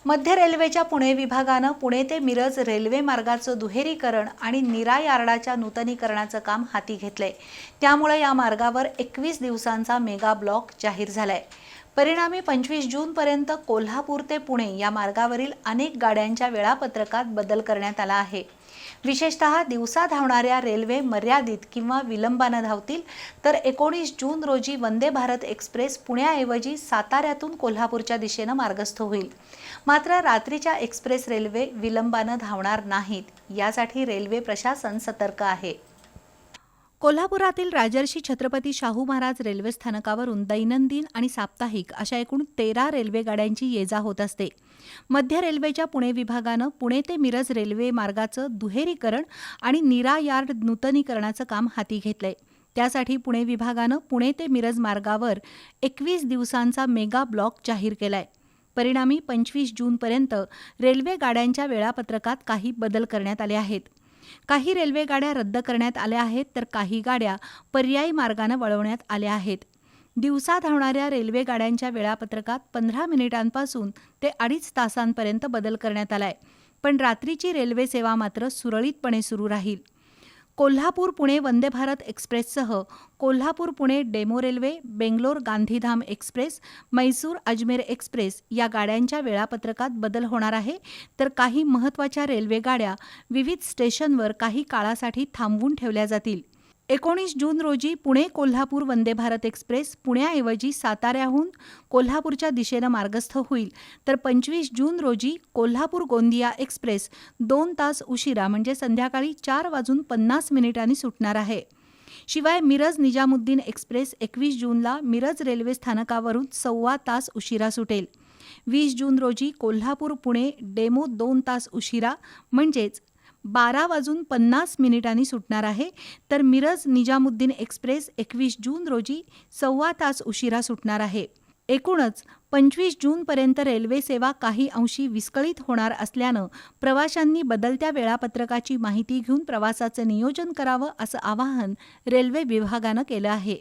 मध्य रेल्वेच्या पुणे विभागानं पुणे ते मिरज रेल्वे मार्गाचं दुहेरीकरण आणि नीरा यार्डाच्या नूतनीकरणाचं काम हाती घेतलंय। त्यामुळे या मार्गावर 21 दिवसांचा मेगा ब्लॉक जाहीर झालाय। परिणामी 25 जूनपर्यंत कोल्हापूर ते पुणे या मार्गावरील अनेक गाड्यांच्या वेळापत्रकात बदल करण्यात आला आहे। विशेषतः दिवसा धावणाऱ्या रेल्वे मर्यादित किंवा विलंबाने धावतील, तर 19 जून रोजी वंदे भारत एक्सप्रेस पुण्याऐवजी साताऱ्यातून कोल्हापूरच्या दिशेने मार्गस्थ होईल। मात्र रात्रीच्या एक्सप्रेस रेल्वे विलंबाने धावणार नाहीत, यासाठी रेल्वे प्रशासन सतर्क आहे। कोल्हापुरातील राजर्षी छत्रपती शाहू महाराज रेल्वे स्थानकावरून दैनंदिन आणि साप्ताहिक अशा एकूण 13 रेल्वे गाड्यांची ये-जा होत असते। मध्य रेल्वेच्या पुणे विभागानं पुणे ते मिरज रेल्वे मार्गाचं दुहेरीकरण आणि नीरा यार्ड नूतनीकरणाचं काम हाती घेतलंय। त्यासाठी पुणे विभागानं पुणे ते मिरज मार्गावर 21 दिवसांचा मेगा ब्लॉक जाहीर केलाय। परिणामी 25 जूनपर्यंत रेल्वे गाड्यांच्या वेळापत्रकात काही बदल करण्यात आले आहेत। काही रेल्वे गाड्या रद्द करण्यात आल्या आहेत, तर काही गाड्या पर्यायी मार्गाने वळवण्यात आल्या आहेत। दिवसा धावणाऱ्या रेल्वे गाड्यांच्या वेळापत्रकात 15 मिनिटांपासून ते 2.5 तासांपर्यंत बदल करण्यात आलाय, पण रात्रीची रेल्वे सेवा मात्र सुरळीतपणे सुरू राहील। कोल्हापूर पुणे वंदे भारत एक्सप्रेससह Kolhapur Pune DEMU railway, Bangalore Gandhidham express, Mysore Ajmer express या गाड्यांच्या वेळापत्रकात बदल होणार आहे, तर काही महत्त्वाच्या रेल्वे गाड्या विविध स्टेशनवर काही काळासाठी थांबवून ठेवल्या जातील। 19 जून रोजी पुणे कोल्हापूर वंदे भारत एक्सप्रेस पुण्याऐवजी साताऱ्याहून कोल्हापूरच्या दिशेने मार्गस्थ होईल, तर 25 जून रोजी कोल्हापूर गोंदिया एक्सप्रेस 2 तास उशिरा म्हणजे संध्याकाळी 4:50 सुटणार आहे। शिवाय मिरज निजामुद्दीन एक्सप्रेस 21 जूनला मिरज रेल्वे स्थानकावरून 1.25 तास उशिरा सुटेल। 20 जून रोजी कोल्हापूर पुणे डेमो 2 तास उशिरा म्हणजेच 12:50 सुटणार आहे, तर मिरज निजामुद्दीन एक्सप्रेस 21 जून रोजी 1.25 तास उशिरा सुटणार आहे। एकूणच 25 जूनपर्यंत रेल्वे सेवा काही अंशी विस्कळीत होणार असल्यानं प्रवाशांनी बदलत्या वेळापत्रकाची माहिती घेऊन प्रवासाचं नियोजन करावं, असं आवाहन रेल्वे विभागानं केलं आहे।